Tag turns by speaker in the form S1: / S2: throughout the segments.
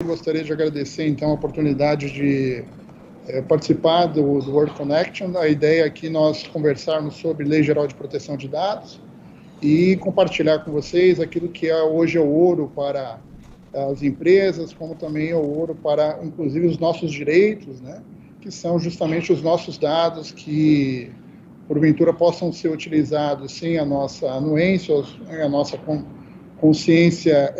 S1: Gostaria de agradecer, então, a oportunidade de participar do World Connection. A ideia aqui é nós conversarmos sobre Lei Geral de Proteção de Dados e compartilhar com vocês aquilo que hoje é o ouro para as empresas, como também é o ouro para, inclusive, os nossos direitos, né, que são justamente os nossos dados que, porventura, possam ser utilizados sem a nossa anuência ou sem a nossa consciência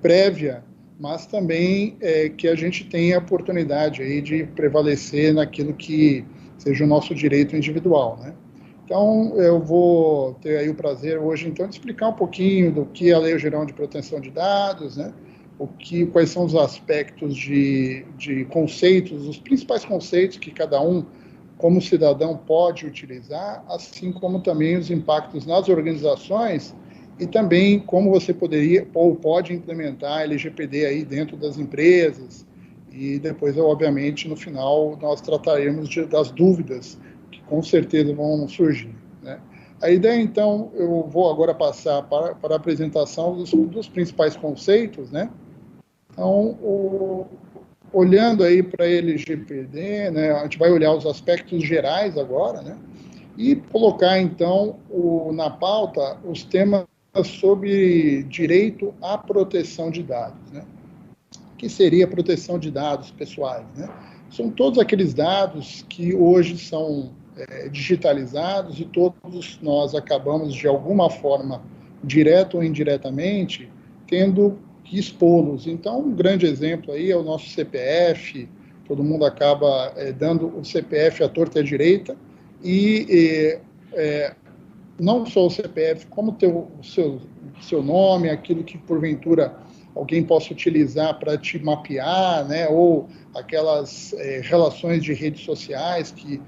S1: prévia, mas também que a gente tenha a oportunidade aí de prevalecer naquilo que seja o nosso direito individual, né? Então, eu vou ter aí o prazer hoje, então, de explicar um pouquinho do que é a Lei Geral de Proteção de Dados, né? Quais são os aspectos de conceitos, os principais conceitos que cada um, como cidadão, pode utilizar, assim como também os impactos nas organizações e também como você poderia ou pode implementar LGPD aí dentro das empresas. E depois, obviamente, no final, nós trataremos das dúvidas que com certeza vão surgir, né? A ideia, então, eu vou agora passar para a apresentação dos principais conceitos, né? Então, olhando aí para a LGPD, né, a gente vai olhar os aspectos gerais agora, né? E colocar, então, na pauta os temas sobre direito à proteção de dados, né? Que seria a proteção de dados pessoais, né? São todos aqueles dados que hoje são digitalizados e todos nós acabamos, de alguma forma, direto ou indiretamente, tendo que expô-los. Então, um grande exemplo aí é o nosso CPF, todo mundo acaba dando o CPF à torta e à direita, e não só o CPF, como o seu nome, aquilo que, porventura, alguém possa utilizar para te mapear, né? Ou aquelas relações de redes sociais que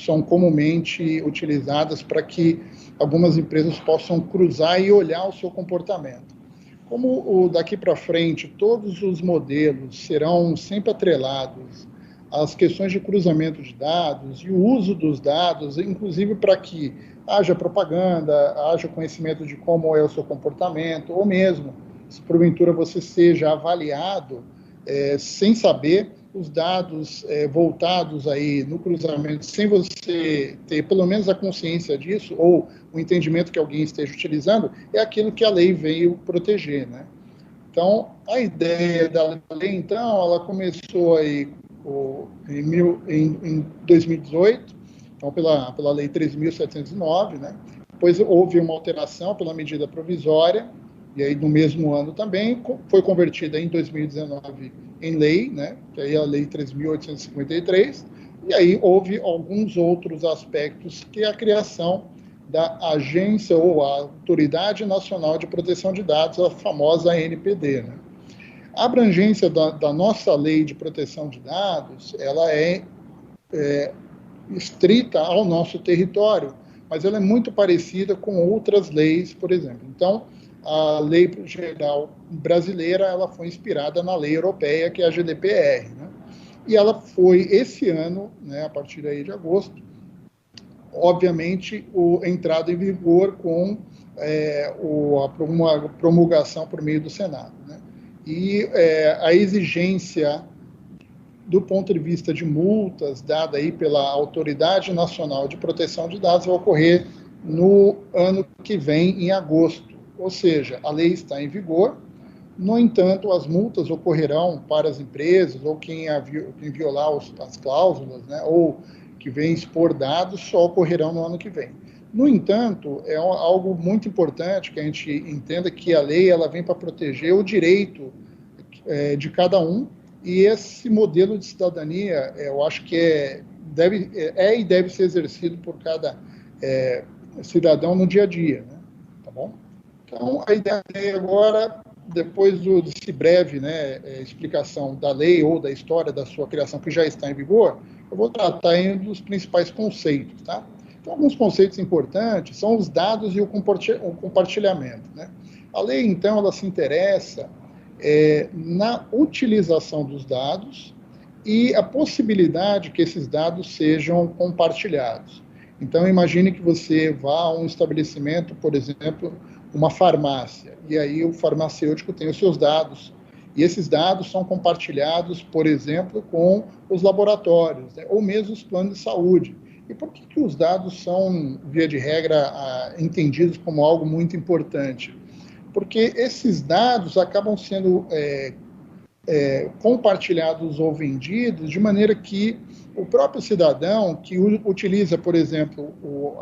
S1: são comumente utilizadas para que algumas empresas possam cruzar e olhar o seu comportamento. Como daqui para frente todos os modelos serão sempre atrelados às questões de cruzamento de dados e o uso dos dados, inclusive para que haja propaganda, haja conhecimento de como é o seu comportamento, ou mesmo, se porventura você seja avaliado sem saber, os dados voltados aí no cruzamento, sem você ter pelo menos a consciência disso, ou o entendimento que alguém esteja utilizando, é aquilo que a lei veio proteger, né? Então, a ideia da lei, então, ela começou aí em 2018, então, pela Lei 13.709, né? Depois houve uma alteração pela medida provisória, e aí no mesmo ano também foi convertida em 2019 em lei, né? Que aí é a Lei 13.853, e aí houve alguns outros aspectos, que é a criação da Agência ou a Autoridade Nacional de Proteção de Dados, a famosa ANPD, né? A abrangência da nossa Lei de Proteção de Dados, ela é estrita ao nosso território, mas ela é muito parecida com outras leis, por exemplo. Então, a lei geral brasileira, ela foi inspirada na lei europeia, que é a GDPR, né? E ela foi, esse ano, né, a partir aí de agosto, obviamente, entrada em vigor com uma promulgação por meio do Senado, né? E a exigência do ponto de vista de multas, dada aí pela Autoridade Nacional de Proteção de Dados, vai ocorrer no ano que vem, em agosto. Ou seja, a lei está em vigor, no entanto, as multas ocorrerão para as empresas, ou quem violar as cláusulas, né, ou que vem expor dados, só ocorrerão no ano que vem. No entanto, é algo muito importante que a gente entenda que a lei ela vem para proteger o direito de cada um, e esse modelo de cidadania, eu acho que e deve ser exercido por cada cidadão no dia a dia, né? Tá bom? Então, a ideia agora, depois desse breve, né, explicação da lei ou da história da sua criação, que já está em vigor, eu vou tratar aí dos principais conceitos, tá? Então, alguns conceitos importantes são os dados e o compartilhamento, né? A lei, então, ela se interessa na utilização dos dados e a possibilidade que esses dados sejam compartilhados. Então, imagine que você vá a um estabelecimento, por exemplo, uma farmácia, e aí o farmacêutico tem os seus dados, E esses dados são compartilhados, por exemplo, com os laboratórios, né, ou mesmo os planos de saúde. E por que os dados são, via de regra, entendidos como algo muito importante? Porque esses dados acabam sendo compartilhados ou vendidos de maneira que o próprio cidadão que utiliza, por exemplo,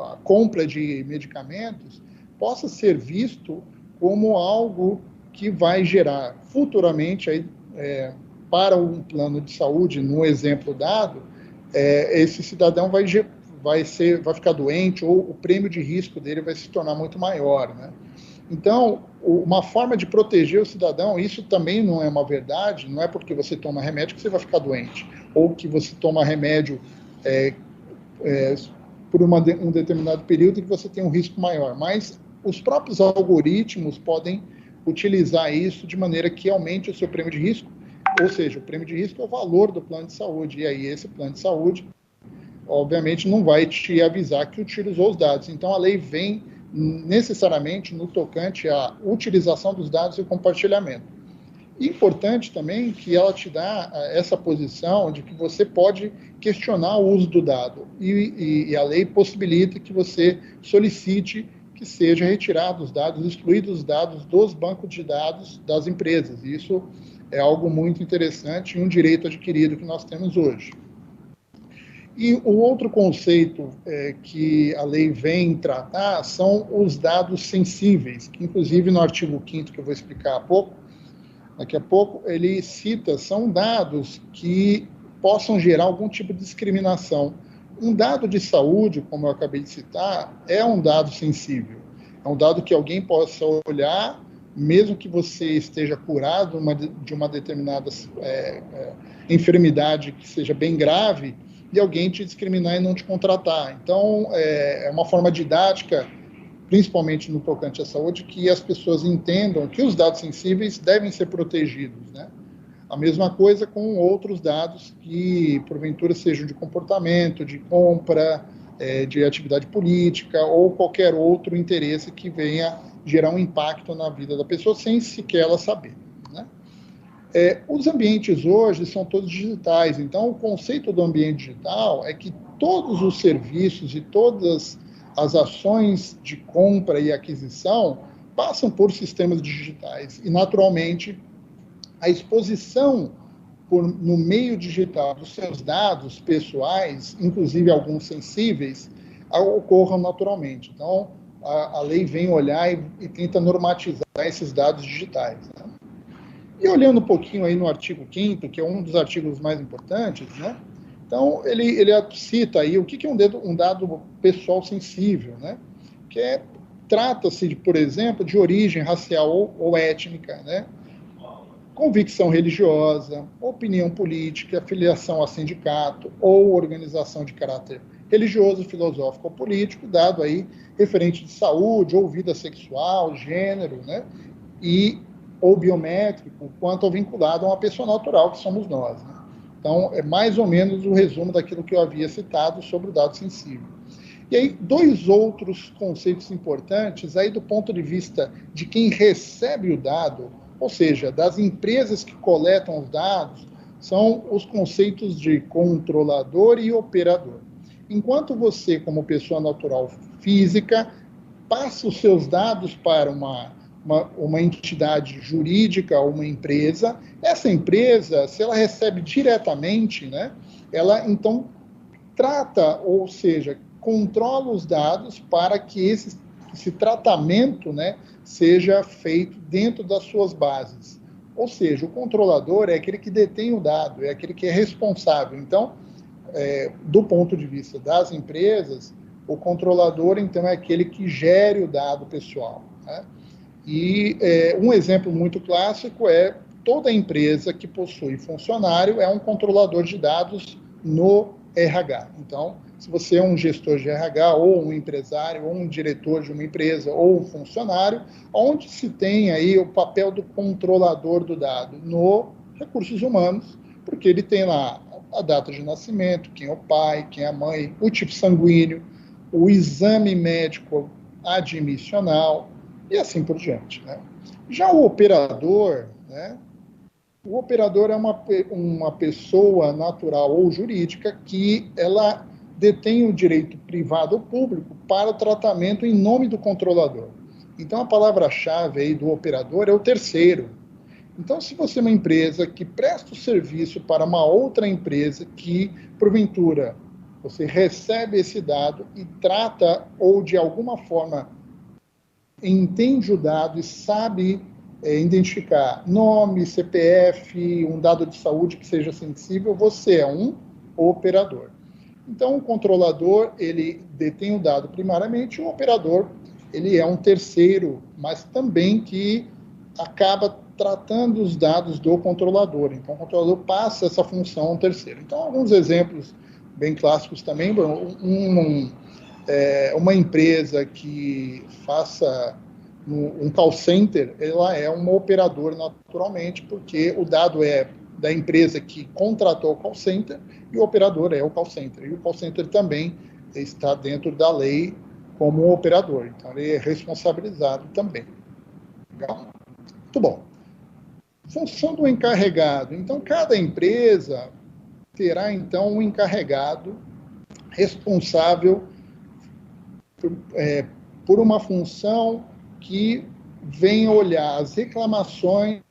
S1: a compra de medicamentos, possa ser visto como algo que vai gerar futuramente, para um plano de saúde, no exemplo dado, esse cidadão vai ficar doente, ou o prêmio de risco dele vai se tornar muito maior, né? Então, uma forma de proteger o cidadão, isso também não é uma verdade, não é porque você toma remédio que você vai ficar doente, ou que você toma remédio por um determinado período que você tem um risco maior, mas os próprios algoritmos podem utilizar isso de maneira que aumente o seu prêmio de risco, ou seja, o prêmio de risco é o valor do plano de saúde, e aí esse plano de saúde, obviamente, não vai te avisar que utilizou os dados. Então, a lei vem necessariamente no tocante à utilização dos dados e o compartilhamento. E importante também que ela te dá essa posição de que você pode questionar o uso do dado, e a lei possibilita que você solicite que seja retirado os dados, excluídos os dados dos bancos de dados das empresas. E isso é algo muito interessante e um direito adquirido que nós temos hoje. E o outro conceito que a lei vem tratar são os dados sensíveis, que inclusive no artigo 5º, que eu vou explicar daqui a pouco, ele cita, são dados que possam gerar algum tipo de discriminação. Um dado de saúde, como eu acabei de citar, é um dado sensível. É um dado que alguém possa olhar, mesmo que você esteja curado de uma determinada enfermidade que seja bem grave, e alguém te discriminar e não te contratar. Então, é uma forma didática, principalmente no tocante à saúde, que as pessoas entendam que os dados sensíveis devem ser protegidos, né? A mesma coisa com outros dados que, porventura, sejam de comportamento, de compra, de atividade política ou qualquer outro interesse que venha gerar um impacto na vida da pessoa sem sequer ela saber, né? Os ambientes hoje são todos digitais, então o conceito do ambiente digital é que todos os serviços e todas as ações de compra e aquisição passam por sistemas digitais e, naturalmente, a exposição no meio digital dos seus dados pessoais, inclusive alguns sensíveis, ocorram naturalmente. Então, a lei vem olhar e tenta normatizar esses dados digitais, né? E olhando um pouquinho aí no artigo 5º, que é um dos artigos mais importantes, né? Então, ele cita aí o que é um dado pessoal sensível, né? Que trata-se, por exemplo, de origem racial ou étnica, né? Convicção religiosa, opinião política, filiação a sindicato ou organização de caráter religioso, filosófico ou político, dado aí referente de saúde ou vida sexual, gênero, né? Ou biométrico, quanto ao vinculado a uma pessoa natural, que somos nós, né? Então, é mais ou menos o resumo daquilo que eu havia citado sobre o dado sensível. E aí, dois outros conceitos importantes, aí do ponto de vista de quem recebe o dado, ou seja, das empresas que coletam os dados, são os conceitos de controlador e operador. Enquanto você, como pessoa natural física, passa os seus dados para uma entidade jurídica ou uma empresa, essa empresa, se ela recebe diretamente, né, ela então trata, ou seja, controla os dados para que esse tratamento, né, seja feito dentro das suas bases. Ou seja, o controlador é aquele que detém o dado, é aquele que é responsável. Então, do ponto de vista das empresas, o controlador, então, é aquele que gere o dado pessoal, né? E um exemplo muito clássico é toda empresa que possui funcionário é um controlador de dados no RH. Então, se você é um gestor de RH, ou um empresário, ou um diretor de uma empresa, ou um funcionário, onde se tem aí o papel do controlador do dado? No recursos humanos, porque ele tem lá a data de nascimento, quem é o pai, quem é a mãe, o tipo sanguíneo, o exame médico admissional, e assim por diante, né? Já o operador, né, O operador é uma pessoa natural ou jurídica que ela detém o direito privado ou público para o tratamento em nome do controlador. Então, a palavra-chave aí do operador é o terceiro. Então, se você é uma empresa que presta o serviço para uma outra empresa que, porventura, você recebe esse dado e trata ou, de alguma forma, entende o dado e sabe identificar nome, CPF, um dado de saúde que seja sensível, você é um operador. Então, o controlador, ele detém o dado primariamente, o operador, ele é um terceiro, mas também que acaba tratando os dados do controlador. Então, o controlador passa essa função a um terceiro. Então, alguns exemplos bem clássicos também, uma empresa que faça um call center, ela é uma operadora naturalmente, porque o dado é da empresa que contratou o call center e o operador é o call center. E o call center também está dentro da lei como um operador, então ele é responsabilizado também. Legal? Muito bom. Função do encarregado. Então, cada empresa terá, então, um encarregado responsável por uma função que vem olhar as reclamações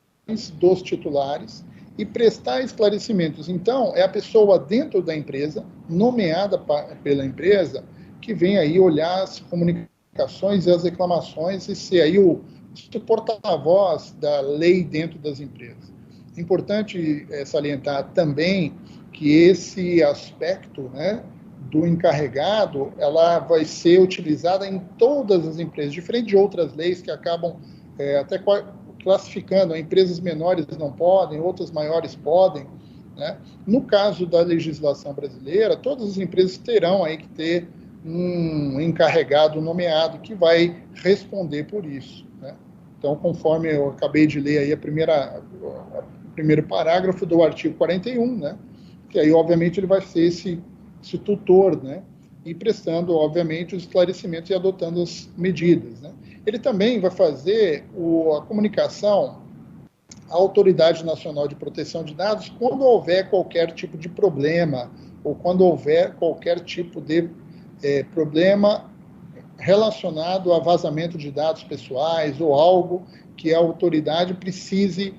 S1: dos titulares e prestar esclarecimentos. Então, é a pessoa dentro da empresa, nomeada pela empresa, que vem aí olhar as comunicações e as reclamações e ser aí o porta-voz da lei dentro das empresas. É importante salientar também que esse aspecto, né, do encarregado, ela vai ser utilizada em todas as empresas, diferente de outras leis que acabam até classificando, empresas menores não podem, outras maiores podem, né? No caso da legislação brasileira, todas as empresas terão aí que ter um encarregado nomeado que vai responder por isso, né? Então, conforme eu acabei de ler aí o primeiro parágrafo do artigo 41, né? Que aí, obviamente, ele vai ser esse tutor, né? E prestando, obviamente, os esclarecimentos e adotando as medidas, né? Ele também vai fazer a comunicação à Autoridade Nacional de Proteção de Dados quando houver qualquer tipo de problema ou quando houver qualquer tipo de problema relacionado a vazamento de dados pessoais ou algo que a autoridade precise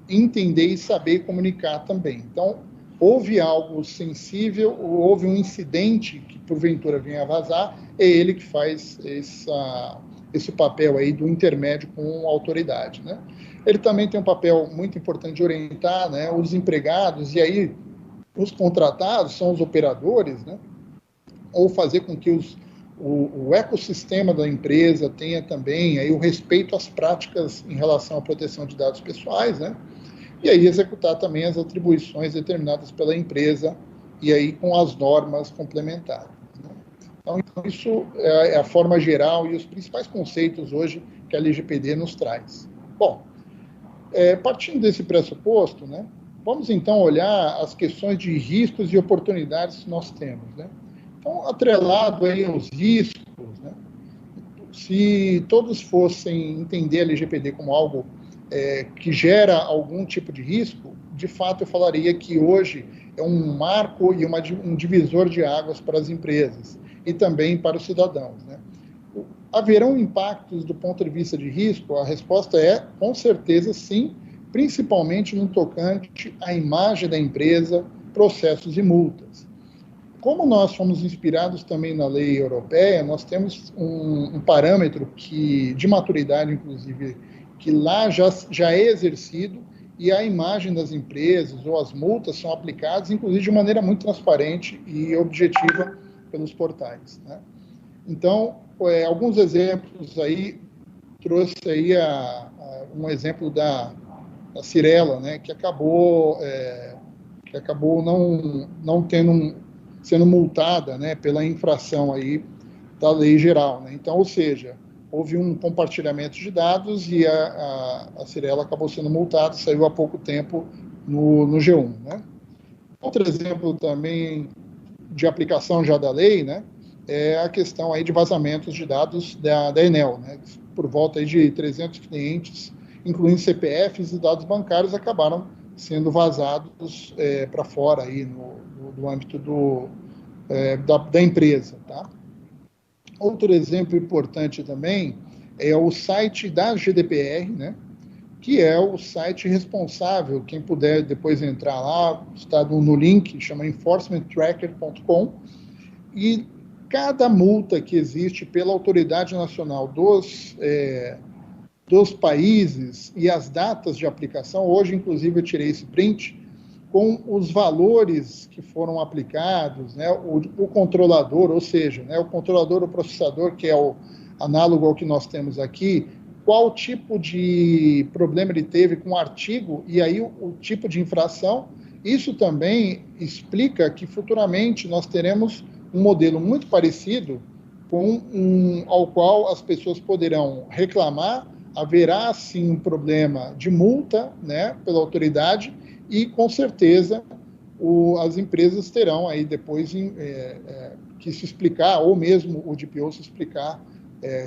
S1: entender e saber comunicar também. Então, houve algo sensível, houve um incidente que porventura venha a vazar, é ele que faz esse papel aí do intermédio com a autoridade, né? Ele também tem um papel muito importante de orientar, né, os empregados, e aí os contratados são os operadores, né? Ou fazer com que o ecossistema da empresa tenha também aí o respeito às práticas em relação à proteção de dados pessoais, né? E aí executar também as atribuições determinadas pela empresa e aí com as normas complementares, né? Então, isso é a forma geral e os principais conceitos hoje que a LGPD nos traz. Bom, partindo desse pressuposto, né, vamos então olhar as questões de riscos e oportunidades que nós temos, né? Então, atrelado aí aos riscos, né, se todos fossem entender a LGPD como algo que gera algum tipo de risco, de fato eu falaria que hoje é um marco e um divisor de águas para as empresas e também para os cidadãos, né? Haverão impactos do ponto de vista de risco? A resposta é, com certeza, sim, principalmente no tocante à imagem da empresa, processos e multas. Como nós fomos inspirados também na lei europeia, nós temos um parâmetro de maturidade, inclusive, que lá já é exercido e a imagem das empresas ou as multas são aplicadas, inclusive, de maneira muito transparente e objetiva pelos portais, né? Então, alguns exemplos aí, trouxe aí um exemplo da Cyrela, né, que acabou não sendo multada, né, pela infração aí da lei geral, né? Então, ou seja, houve um compartilhamento de dados e a Cyrela acabou sendo multada, saiu há pouco tempo no G1, né? Outro exemplo também de aplicação já da lei, né, é a questão aí de vazamentos de dados da Enel, né? Por volta aí de 300 clientes, incluindo CPFs e dados bancários, acabaram sendo vazados para fora aí do âmbito da empresa, tá? Outro exemplo importante também é o site da GDPR, né? Que é o site responsável, quem puder depois entrar lá, está no link, chama enforcementtracker.com, e cada multa que existe pela Autoridade Nacional dos países e as datas de aplicação, hoje, inclusive, eu tirei esse print, com os valores que foram aplicados, né, o controlador, ou seja, né, o controlador, o processador, que é o análogo ao que nós temos aqui, qual tipo de problema ele teve com o artigo, e aí o tipo de infração. Isso também explica que futuramente nós teremos um modelo muito parecido ao qual as pessoas poderão reclamar, haverá sim um problema de multa, né, pela autoridade, e com certeza as empresas terão aí depois que se explicar, ou mesmo o DPO se explicar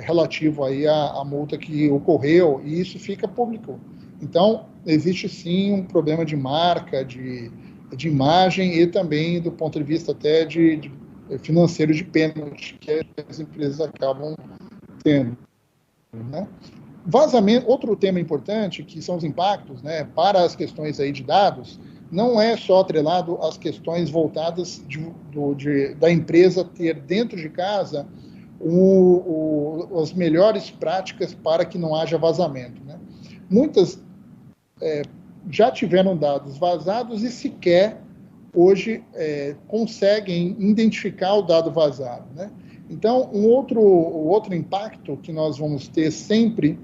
S1: relativo aí à multa que ocorreu, e isso fica público. Então, existe sim um problema de marca, de imagem, e também do ponto de vista até de financeiro de pênalti que as empresas acabam tendo, né? Vazamento, outro tema importante, que são os impactos, né, para as questões aí de dados, não é só atrelado às questões voltadas da empresa ter dentro de casa as melhores práticas para que não haja vazamento, né? Muitas já tiveram dados vazados e sequer hoje conseguem identificar o dado vazado, né? Então, o outro impacto que nós vamos ter sempre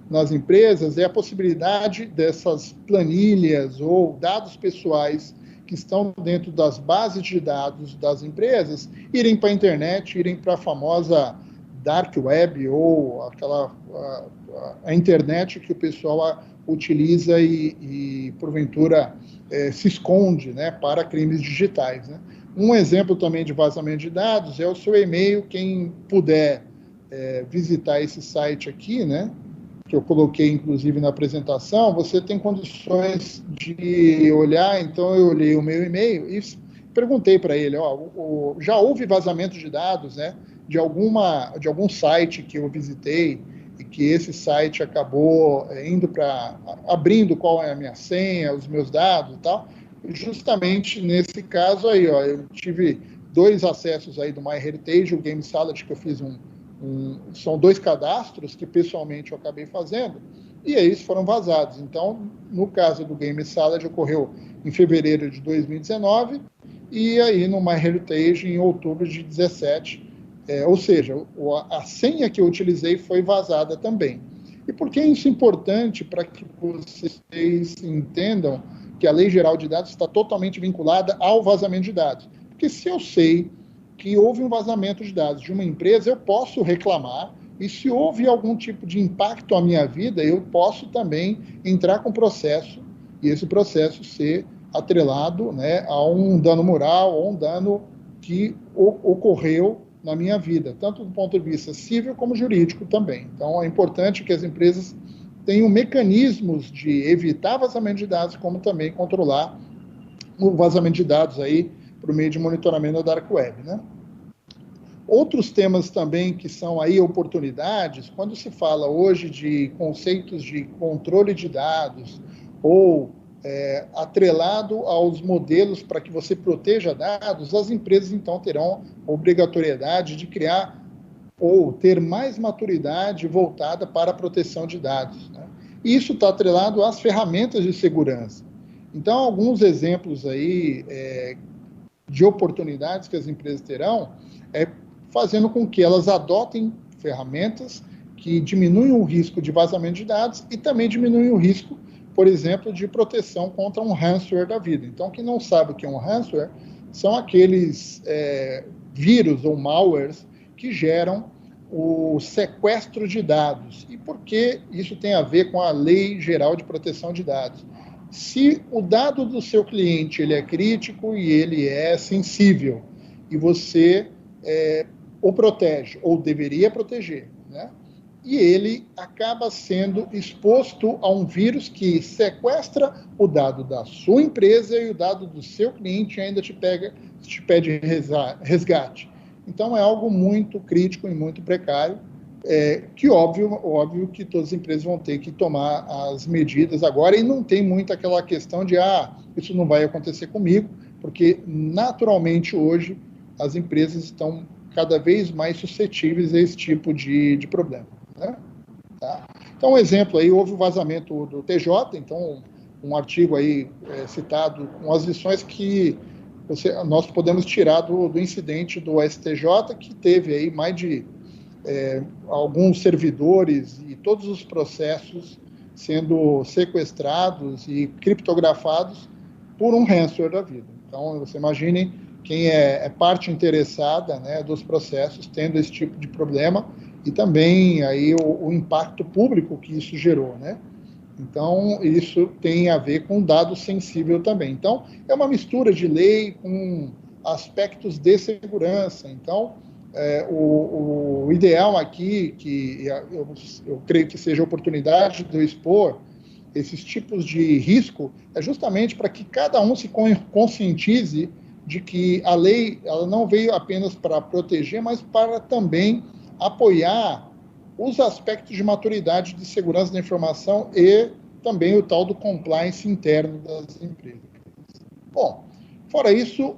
S1: nas empresas é a possibilidade dessas planilhas ou dados pessoais que estão dentro das bases de dados das empresas irem para a internet, irem para a famosa dark web ou a internet que o pessoal utiliza e porventura se esconde, né, para crimes digitais, né? Um exemplo também de vazamento de dados é o seu e-mail. Quem puder visitar esse site aqui, né, que eu coloquei inclusive na apresentação, você tem condições de olhar. Então eu olhei o meu e-mail e perguntei para ele, já houve vazamento de dados, né, de algum site que eu visitei e que esse site acabou abrindo qual é a minha senha, os meus dados e tal. Justamente nesse caso aí, eu tive 2 acessos aí do MyHeritage, o GameSalad, que eu fiz são 2 cadastros que pessoalmente eu acabei fazendo, e aí eles foram vazados. Então, no caso do GameSalad, ocorreu em fevereiro de 2019, e aí no MyHeritage em outubro de 2017, ou seja, a senha que eu utilizei foi vazada também. E por que isso é importante? Para que vocês entendam que a Lei Geral de Dados está totalmente vinculada ao vazamento de dados. Porque se eu sei que houve um vazamento de dados de uma empresa, eu posso reclamar, e se houve algum tipo de impacto à minha vida, eu posso também entrar com processo, e esse processo ser atrelado, né, a um dano moral ou um dano que ocorreu na minha vida, tanto do ponto de vista civil como jurídico também. Então, é importante que as empresas tenham mecanismos de evitar vazamento de dados, como também controlar o vazamento de dados aí por meio de monitoramento da Dark Web, né? Outros temas também que são aí oportunidades, quando se fala hoje de conceitos de controle de dados ou atrelado aos modelos para que você proteja dados, as empresas então terão obrigatoriedade de criar ou ter mais maturidade voltada para a proteção de dados, né? E isso está atrelado às ferramentas de segurança. Então, alguns exemplos aí de oportunidades que as empresas terão fazendo com que elas adotem ferramentas que diminuem o risco de vazamento de dados e também diminuem o risco, por exemplo, de proteção contra um ransomware da vida. Então, quem não sabe o que é um ransomware, são aqueles vírus ou malwares que geram o sequestro de dados. E por que isso tem a ver com a Lei Geral de Proteção de Dados? Se o dado do seu cliente ele é crítico e ele é sensível, e você o protege, ou deveria proteger, né? e ele acaba sendo exposto a um vírus que sequestra o dado da sua empresa e o dado do seu cliente e ainda te pede resgate. Então, é algo muito crítico e muito precário, que óbvio que todas as empresas vão ter que tomar as medidas agora, e não tem muito aquela questão de, isso não vai acontecer comigo, porque naturalmente hoje as empresas estão cada vez mais suscetíveis a esse tipo de problema, né? Tá? Então, um exemplo aí, houve o vazamento do TJ, então um artigo aí citado com as lições que nós podemos tirar do incidente do STJ, que teve aí mais de alguns servidores e todos os processos sendo sequestrados e criptografados por um ransomware da vida. Então, você imagine quem é parte interessada, né, dos processos tendo esse tipo de problema, e também aí o impacto público que isso gerou, né? Então, isso tem a ver com dado sensível também. Então, é uma mistura de lei com aspectos de segurança. Então, o ideal aqui, que eu creio que seja a oportunidade de eu expor esses tipos de risco, é justamente para que cada um se conscientize de que a lei ela não veio apenas para proteger, mas para também apoiar os aspectos de maturidade de segurança da informação e também o tal do compliance interno das empresas. Bom, fora isso,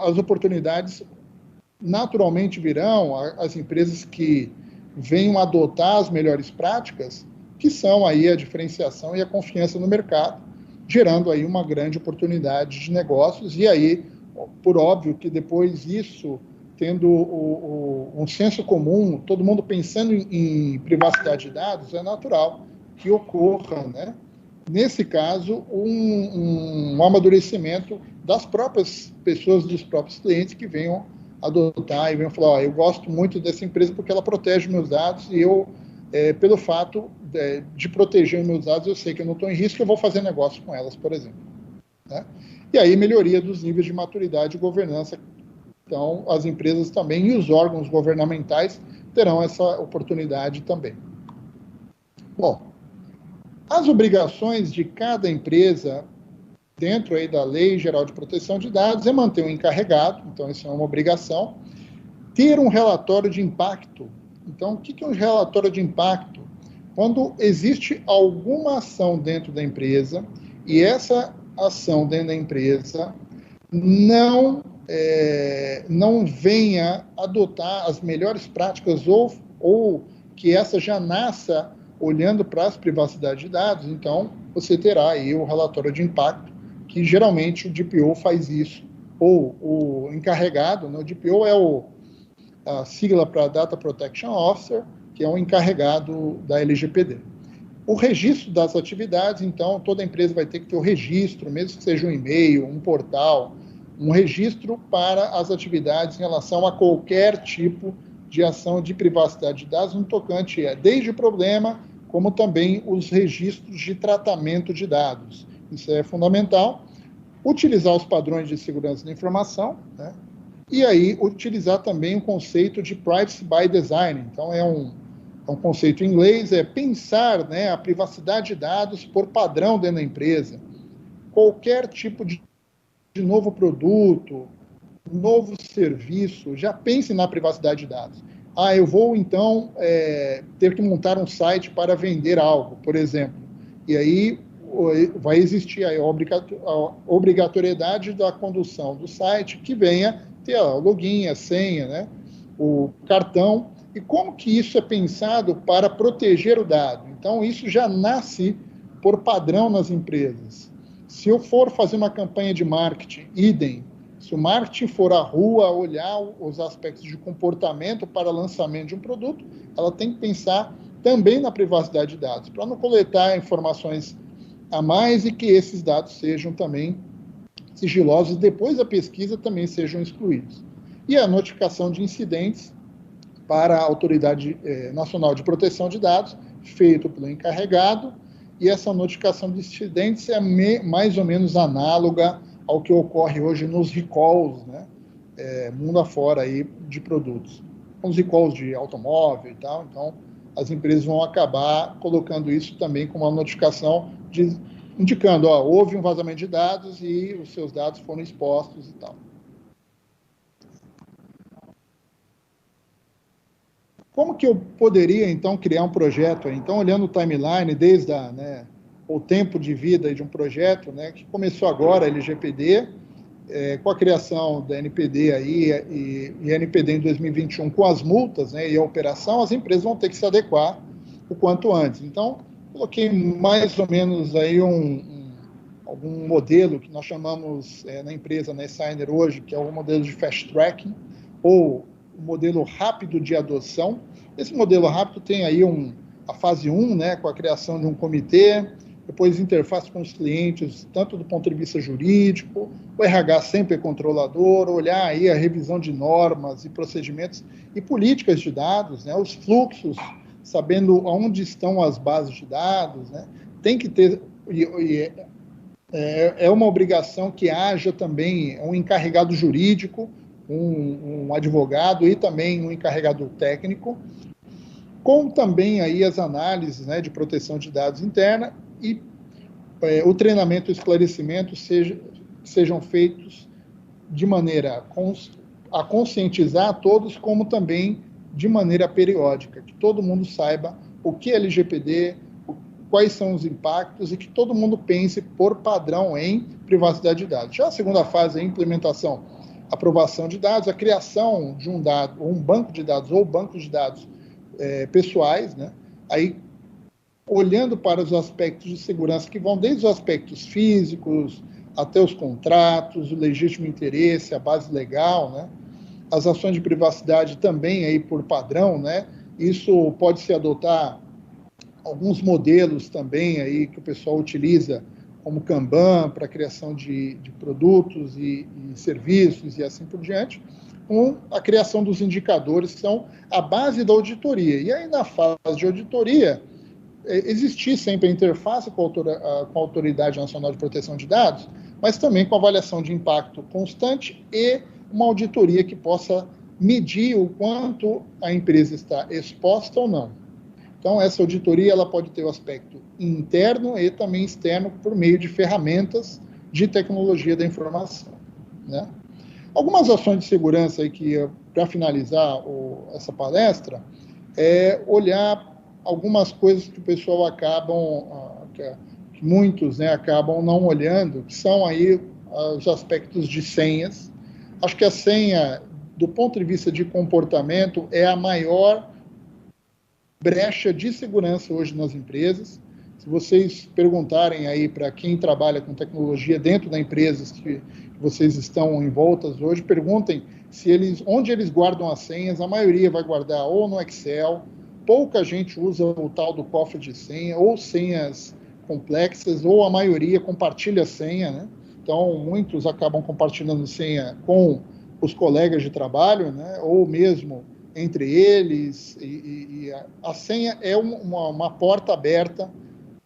S1: as oportunidades naturalmente virão, as empresas que venham adotar as melhores práticas, que são aí a diferenciação e a confiança no mercado, gerando aí uma grande oportunidade de negócios, e aí, por óbvio que depois isso, tendo um senso comum, todo mundo pensando em privacidade de dados, é natural que ocorra, né, nesse caso, um amadurecimento das próprias pessoas, dos próprios clientes que venham adotar e venham falar, eu gosto muito dessa empresa porque ela protege meus dados e eu, pelo fato de proteger meus dados, eu sei que eu não estou em risco, eu vou fazer negócio com elas, por exemplo, né? E aí, melhoria dos níveis de maturidade e governança. Então, as empresas também e os órgãos governamentais terão essa oportunidade também. Bom, as obrigações de cada empresa dentro aí da Lei Geral de Proteção de Dados é manter um encarregado, então isso é uma obrigação, ter um relatório de impacto. Então, o que é um relatório de impacto? Quando existe alguma ação dentro da empresa e essa ação dentro da empresa não venha adotar as melhores práticas ou que essa já nasça olhando para as privacidades de dados, então você terá aí o relatório de impacto, que geralmente o DPO faz isso, ou o encarregado, né? O DPO é a sigla para Data Protection Officer, que é o encarregado da LGPD. O registro das atividades, então, toda empresa vai ter que ter o registro, mesmo que seja um e-mail, um portal, um registro para as atividades em relação a qualquer tipo de ação de privacidade de dados, no tocante desde o problema, como também os registros de tratamento de dados. Isso é fundamental. Utilizar os padrões de segurança da informação, né? E aí utilizar também o conceito de Privacy by Design. Então, é um conceito em inglês, pensar, né, a privacidade de dados por padrão dentro da empresa. Qualquer tipo de novo produto, novo serviço, já pense na privacidade de dados. Eu vou, então, ter que montar um site para vender algo, por exemplo. E aí vai existir a obrigatoriedade da condução do site que venha ter o login, a senha, né, o cartão. E como que isso é pensado para proteger o dado? Então, isso já nasce por padrão nas empresas. Se eu for fazer uma campanha de marketing, idem. Se o marketing for à rua olhar os aspectos de comportamento para lançamento de um produto, ela tem que pensar também na privacidade de dados, para não coletar informações a mais e que esses dados sejam também sigilosos, depois da pesquisa também sejam excluídos. E a notificação de incidentes para a Autoridade Nacional de Proteção de Dados, feito pelo encarregado, e essa notificação de incidentes é mais ou menos análoga ao que ocorre hoje nos recalls, né, mundo afora aí de produtos. Os recalls de automóvel e tal, então as empresas vão acabar colocando isso também como uma notificação indicando, houve um vazamento de dados e os seus dados foram expostos e tal. Como que eu poderia, então, criar um projeto? Então, olhando o timeline, desde o tempo de vida de um projeto, que começou agora, LGPD, com a criação da NPD e NPD em 2021, com as multas e a operação, as empresas vão ter que se adequar o quanto antes. Então, coloquei mais ou menos aí algum modelo que nós chamamos na empresa, na Signer hoje, que é o modelo de fast tracking, ou o modelo rápido de adoção. Esse modelo rápido tem aí a fase 1, com a criação de um comitê, depois interface com os clientes, tanto do ponto de vista jurídico, o RH sempre é controlador, olhar aí a revisão de normas e procedimentos e políticas de dados, os fluxos, sabendo onde estão as bases de dados, tem que ter, é uma obrigação que haja também um encarregado jurídico, um advogado e também um encarregado técnico, com também aí as análises de proteção de dados interna e o treinamento e o esclarecimento sejam feitos de maneira a conscientizar a todos, como também de maneira periódica, que todo mundo saiba o que é LGPD, quais são os impactos e que todo mundo pense por padrão em privacidade de dados. Já a segunda fase é a implementação, aprovação de dados, a criação de um dado, ou um banco de dados, ou bancos de dados pessoais, aí olhando para os aspectos de segurança que vão desde os aspectos físicos até os contratos, o legítimo interesse, a base legal, as ações de privacidade também aí por padrão, isso pode-se adotar alguns modelos também aí que o pessoal utiliza como Kanban para a criação de produtos e serviços e assim por diante, com a criação dos indicadores que são a base da auditoria. E aí na fase de auditoria, existir sempre a interface com a Autoridade Nacional de Proteção de Dados, mas também com avaliação de impacto constante e uma auditoria que possa medir o quanto a empresa está exposta ou não. Então, essa auditoria ela pode ter o aspecto interno e também externo por meio de ferramentas de tecnologia da informação. Algumas ações de segurança aí que, para finalizar essa palestra, é olhar algumas coisas que o pessoal que muitos acabam não olhando, que são aí os aspectos de senhas. Acho que a senha, do ponto de vista de comportamento, é a maior brecha de segurança hoje nas empresas. Se vocês perguntarem aí para quem trabalha com tecnologia dentro da empresa que vocês estão envoltas hoje, perguntem onde eles guardam as senhas. A maioria vai guardar ou no Excel, pouca gente usa o tal do cofre de senha, ou senhas complexas, ou a maioria compartilha senha, Então, muitos acabam compartilhando senha com os colegas de trabalho, ou mesmo entre eles, e a senha é uma porta aberta,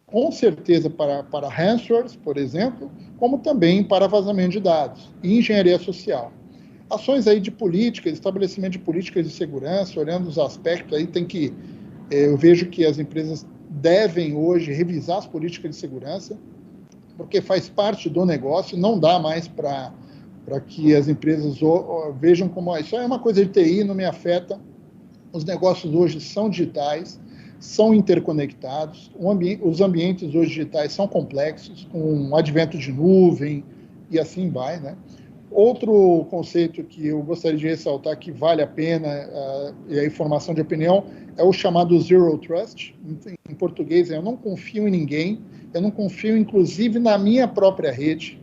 S1: com certeza, para ransomwares, por exemplo, como também para vazamento de dados e engenharia social. Ações aí de política, estabelecimento de políticas de segurança, olhando os aspectos, aí eu vejo que as empresas devem hoje revisar as políticas de segurança, porque faz parte do negócio, não dá mais para que as empresas vejam como isso é uma coisa de TI, não me afeta. Os negócios hoje são digitais, são interconectados, os ambientes hoje digitais são complexos, com o advento de nuvem e assim vai, Outro conceito que eu gostaria de ressaltar que vale a pena, e a informação de opinião, é o chamado Zero Trust. Em português, eu não confio em ninguém, eu não confio, inclusive, na minha própria rede.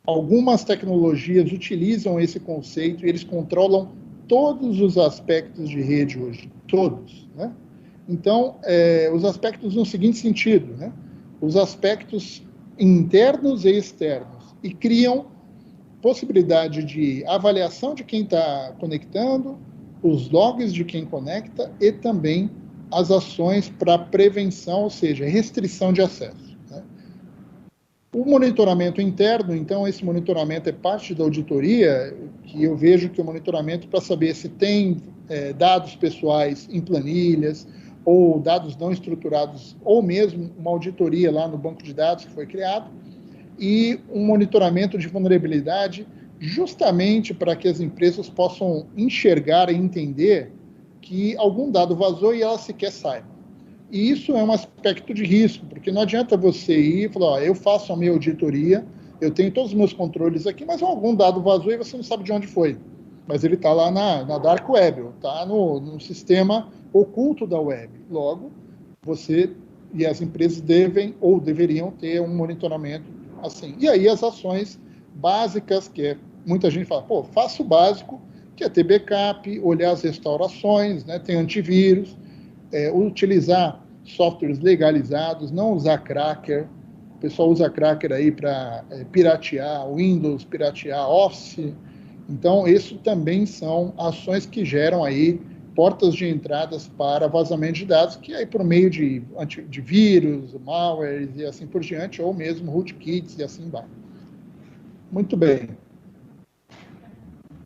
S1: Algumas tecnologias utilizam esse conceito e eles controlam todos os aspectos de rede hoje, todos, Então, os aspectos no seguinte sentido, os aspectos internos e externos, e criam possibilidade de avaliação de quem está conectando, os logs de quem conecta e também as ações para prevenção, ou seja, restrição de acesso. O monitoramento interno, então, esse monitoramento é parte da auditoria, que eu vejo que o monitoramento para saber se tem dados pessoais em planilhas, ou dados não estruturados, ou mesmo uma auditoria lá no banco de dados que foi criado, e um monitoramento de vulnerabilidade, justamente para que as empresas possam enxergar e entender que algum dado vazou e ela sequer saiba. E isso é um aspecto de risco, porque não adianta você ir e falar, ó, eu faço a minha auditoria, eu tenho todos os meus controles aqui, mas algum dado vazou e você não sabe de onde foi. Mas ele está lá na Dark Web, está no sistema oculto da web. Logo, você e as empresas devem ou deveriam ter um monitoramento assim. E aí as ações básicas, que muita gente fala, pô, faça o básico, que é ter backup, olhar as restaurações, né, tem antivírus, utilizar softwares legalizados, não usar cracker. O pessoal usa cracker aí para piratear Windows, piratear Office. Então, isso também são ações que geram aí portas de entradas para vazamento de dados, que é aí por meio de vírus, malwares e assim por diante, ou mesmo rootkits e assim vai. Muito bem.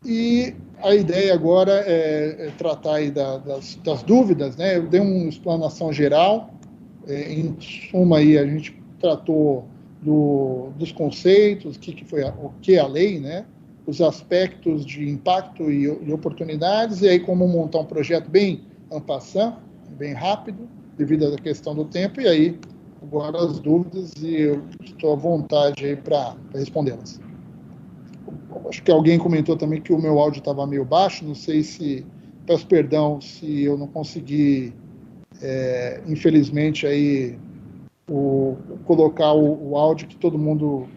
S1: E a ideia agora é tratar aí das dúvidas, né? Eu dei uma explanação geral, em suma aí a gente tratou dos conceitos, o que é a lei, né? Os aspectos de impacto e oportunidades, e aí como montar um projeto bem en passant, bem rápido, devido à questão do tempo, e aí agora as dúvidas, e eu estou à vontade aí para respondê-las. Acho que alguém comentou também que o meu áudio estava meio baixo, não sei se, peço perdão se eu não consegui, infelizmente, aí, colocar o áudio que todo mundo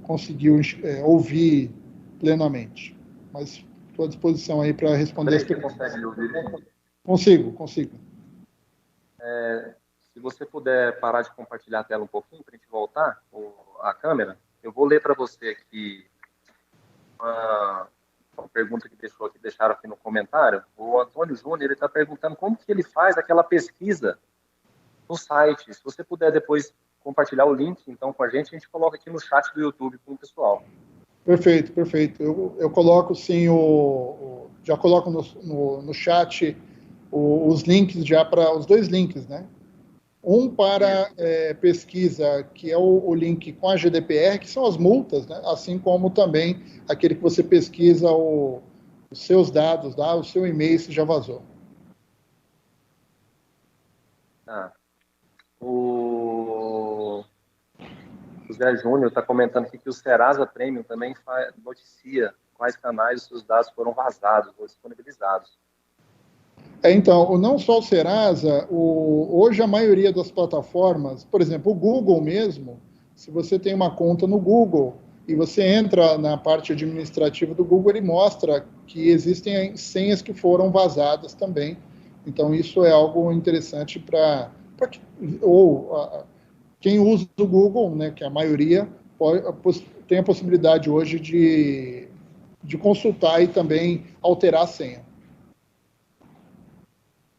S1: conseguiu ouvir plenamente. Mas estou à disposição aí para responder as perguntas.
S2: Você consegue me ouvir?
S1: Consigo.
S2: Se você puder parar de compartilhar a tela um pouquinho para a gente voltar a câmera, eu vou ler para você aqui uma pergunta que deixaram aqui no comentário. O Antônio Júnior, ele está perguntando como que ele faz aquela pesquisa no site. Se você puder depois compartilhar o link, então, com a gente coloca aqui no chat do YouTube com o pessoal.
S1: Perfeito. Eu coloco, sim, já coloco no chat os links já para os dois links, né? Um para pesquisa, que é o link com a GDPR, que são as multas, né? Assim como também aquele que você pesquisa os seus dados, tá? O seu e-mail se já vazou.
S2: O José Júnior está comentando aqui que o Serasa Premium também noticia quais canais os seus dados foram vazados ou disponibilizados.
S1: Então, não só o Serasa, hoje a maioria das plataformas, por exemplo, o Google mesmo, se você tem uma conta no Google e você entra na parte administrativa do Google, ele mostra que existem senhas que foram vazadas também. Então, isso é algo interessante para quem usa o Google, né, que a maioria tem a possibilidade hoje de consultar e também alterar a senha.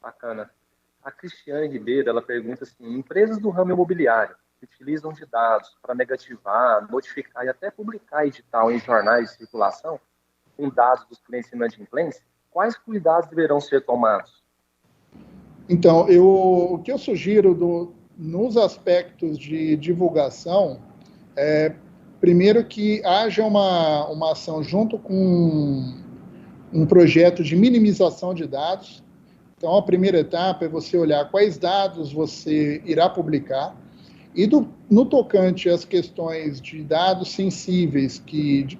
S2: Bacana. A Cristiane Ribeiro, ela pergunta assim, empresas do ramo imobiliário que utilizam de dados para negativar, notificar e até publicar edital em jornais de circulação com dados dos clientes inadimplentes, quais cuidados deverão ser tomados?
S1: Então, o que eu sugiro nos aspectos de divulgação primeiro que haja uma ação junto com um projeto de minimização de dados. Então, a primeira etapa é você olhar quais dados você irá publicar e no tocante às questões de dados sensíveis,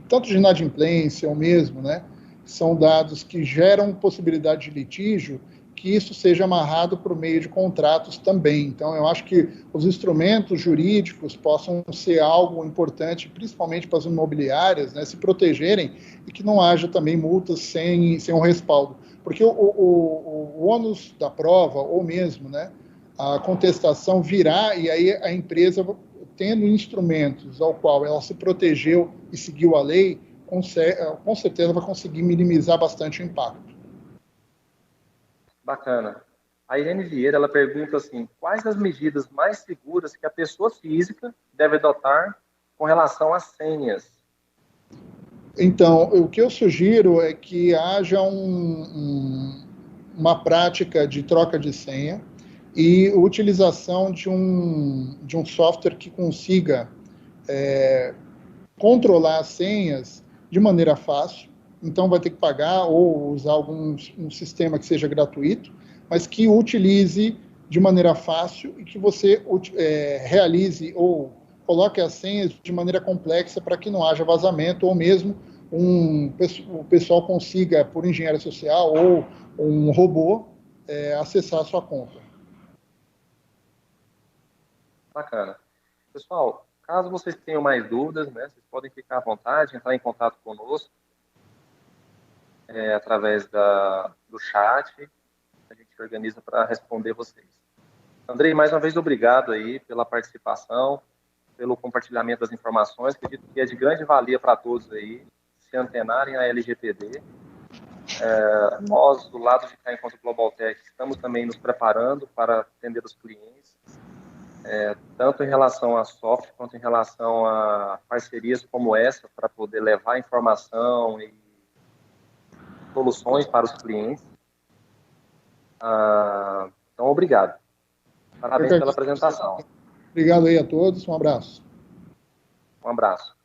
S1: tanto de inadimplência ou mesmo, né, são dados que geram possibilidade de litígio, que isso seja amarrado por meio de contratos também. Então, eu acho que os instrumentos jurídicos possam ser algo importante, principalmente para as imobiliárias, né, se protegerem e que não haja também multas sem um respaldo. Porque o ônus da prova, ou mesmo, né, a contestação virá, e aí a empresa, tendo instrumentos ao qual ela se protegeu e seguiu a lei, com certeza vai conseguir minimizar bastante o impacto.
S2: Bacana. A Irene Vieira, ela pergunta assim, quais as medidas mais seguras que a pessoa física deve adotar com relação às senhas?
S1: Então, o que eu sugiro é que haja uma prática de troca de senha. e a utilização de um software que consiga controlar as senhas de maneira fácil. Então, vai ter que pagar ou usar um sistema que seja gratuito, mas que utilize de maneira fácil e que você realize ou coloque as senhas de maneira complexa para que não haja vazamento, ou mesmo o pessoal consiga, por engenharia social ou um robô, acessar a sua conta.
S2: Bacana. Pessoal, caso vocês tenham mais dúvidas, né, vocês podem ficar à vontade, entrar em contato conosco através do chat. A gente organiza para responder vocês. Andrei, mais uma vez, obrigado aí pela participação, pelo compartilhamento das informações. Acredito que é de grande valia para todos aí se antenarem a LGPD. Nós, do lado de cá, enquanto Global Tech, estamos também nos preparando para atender os clientes, tanto em relação a software quanto em relação a parcerias como essa, para poder levar informação e soluções para os clientes. Então, obrigado. Parabéns pela apresentação.
S1: Obrigado aí a todos, um abraço.
S2: Um abraço.